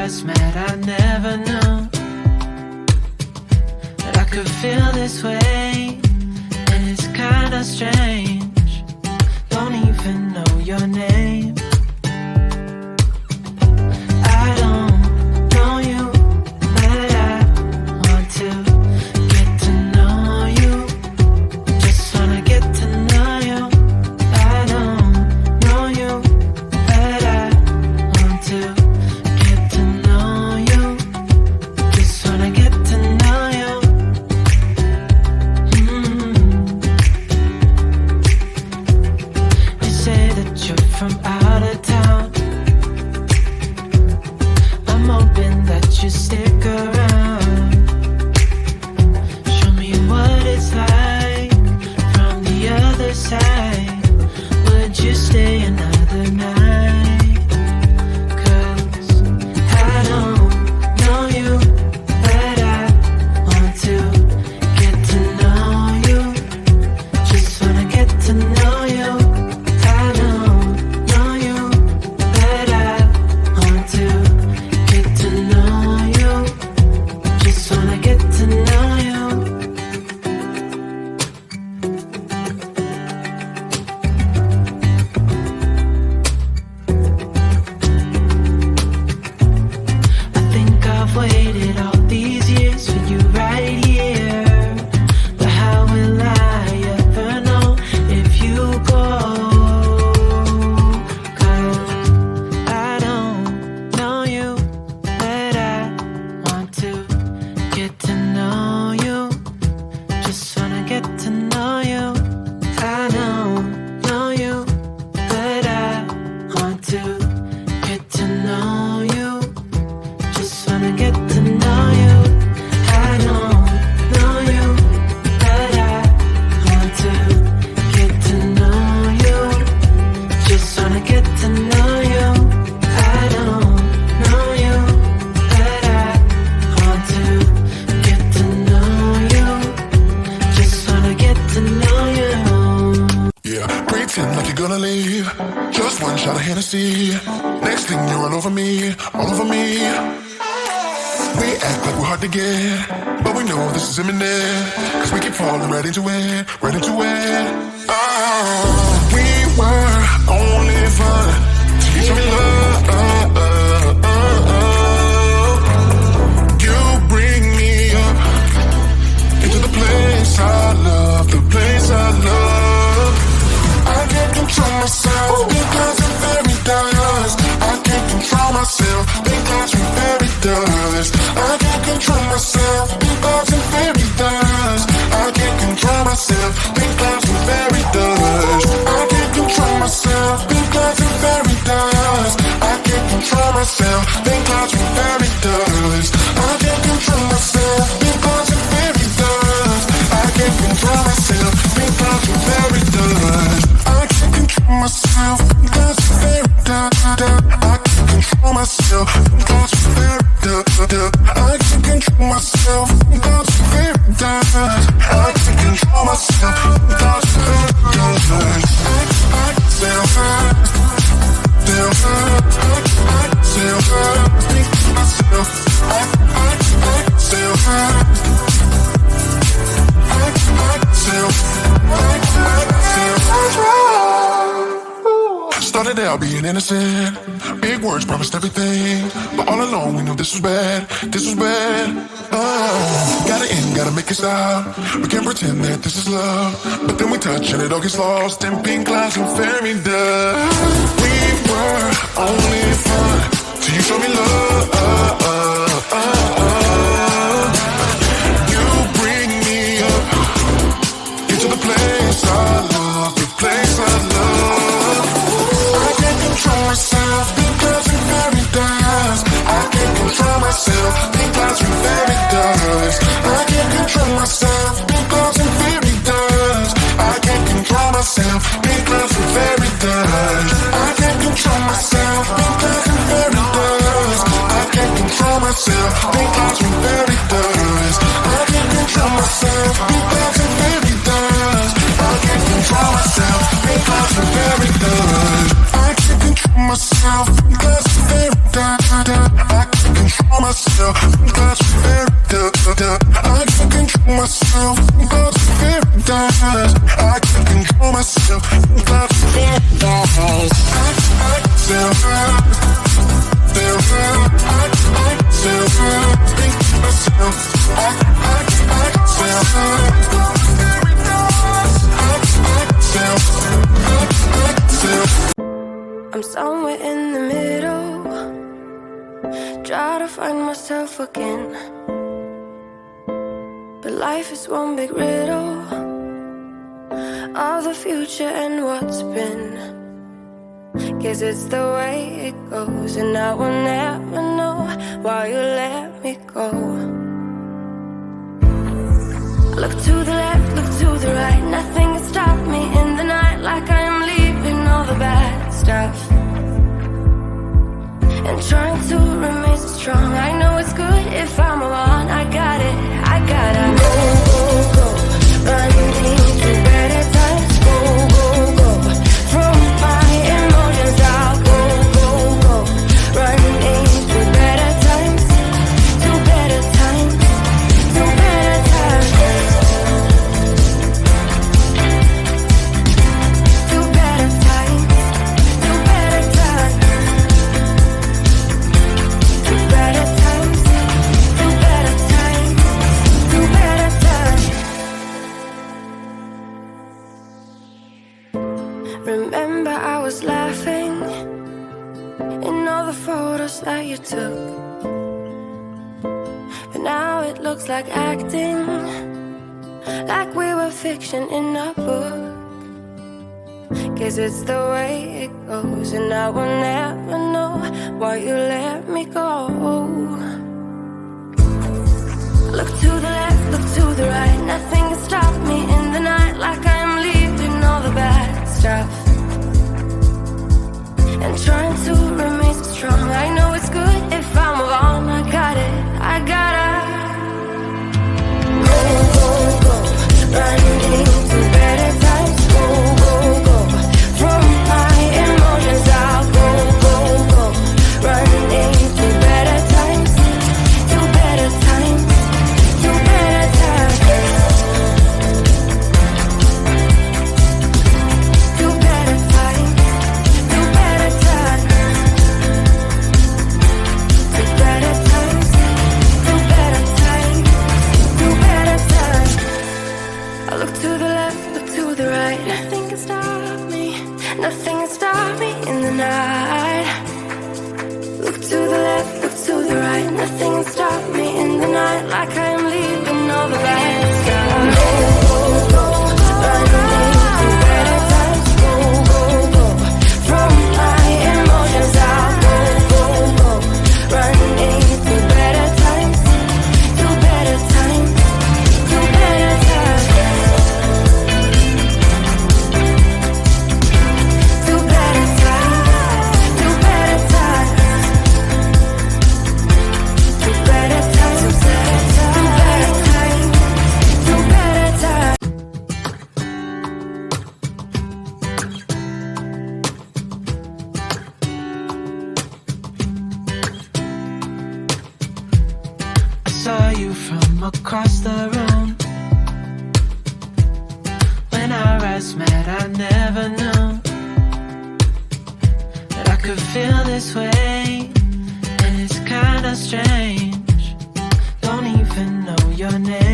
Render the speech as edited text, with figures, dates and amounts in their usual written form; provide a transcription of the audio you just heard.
just met, I never knew that I could feel this way. And it's kinda strange, don't even know your name. I don't know you, but I want to get to know you. Just wanna get to know you. I don't know you, but I want to get to know you. Just wanna get to know you. You say that you're from out of town. I'm hoping that you stick around. Show me what it's like from the other side. Would you stay another night? 'Cause I don't know you, but I want to get to know you. Just wanna get to know you. I don't know you, but I want to get to know you. Just wanna get to know you. I think I've waited all these years for you right here. But how will I ever know if you go? 'Cause I don't know you, but I want to get to know you. Just wanna get to know you. I don't know you, but I want to get to know you. Just wanna get to know you. I don't know you, but I want to get to know you. Just wanna get to know you. I don't know you, but I want to get to know you. Just wanna get to know you. Yeah, pretend like you're gonna leave. Just one shot of Hennessy. Next thing you're all over me, all over me. We act like we're hard to get, but we know this is imminent. 'Cause we keep falling right into it, right into it. We were only fun till you showed me love. You bring me up into the place I love, the place I love. I can't control myself because I'm very dust. I can't control myself because I'm very dust. I can't control myself because I'm very dust. I can't control myself because I'm very dust. I can't control myself because I'm very dust. I can't control myself because I'm very dust. I can't control myself because I'm very dust. I can't control myself because I'm very dust. I can't control myself because I'm very dust. I can't control myself because I'm very dust. I can't control myself because I'm very dust. I can't control myself because I'm very dust. I say fast, damn fast. I say fast, think to myself. I say fast. Started out being innocent, big words promised everything, but all along we knew this was bad, this was bad. Gotta end, gotta make it stop. We can't pretend that this is love, but then we touch and it all gets lost in pink clouds and fairy dust. We were only fun till you showed me love. You bring me up into the place I love, the place I love. I can't control myself because I'm very dust. I can't control myself because I'm very dust. I can't control myself because I'm very dust. I can't control myself because I'm very dust. I can't control myself because I'm very dust. I can't control myself because I'm very dust. I can't control myself because I'm very dust. I can't control myself because I'm very dust. I can't control myself because I'm very dust. I can't myself. That's very good. I can't control myself. That's very nice. I can't control myself. That's very nice. I'm somewhere in the middle, try to find myself again. But life is one big riddle of the future and what's been. Guess it's the way it goes, and I will never know why you let me go. Look to the left, look to the right, nothing can stop me in the night, like I am leaving all the bad stuff and trying to remain so strong. I know it's good if I'm alone. I got it, I gotta go, go, go, running to better times. Go, go, go, from my emotions I'll go, go, go, running to better times, to better times, to better times, to better times, to better times. Remember I was laughing in all the photos that you took, but now it looks like acting, like we were fiction in a book. Guess it's the way it goes, and I will never know why you let me go. Look to the left, look to the right, nothing can stop me in the night, like I am leaving all the bad stuff and trying to remain so strong. I know it's good if I'm alone. I got it, I gotta go, go, go, running to better times. Go, go, go, from my emotions I'll go, go, go, running to better times, to better times, to better times, to better times, to better times, to better times, to better times, to better times. I look to the left, look to the right, nothing can stop me, nothing can stop me in the night. Look to the left, look to the right, nothing can stop me in the night, like I am leaving all the bad stuff. Go, go, go, running to better times. Go, go, go, from my emotions I'll go, go, go, running to better times, to better times, to better times, to better times, to better times, to better times, to better times, to better times. I saw you from across the room. When our eyes met, I never knew that I could feel this way, and it's kinda strange. Don't even know your name.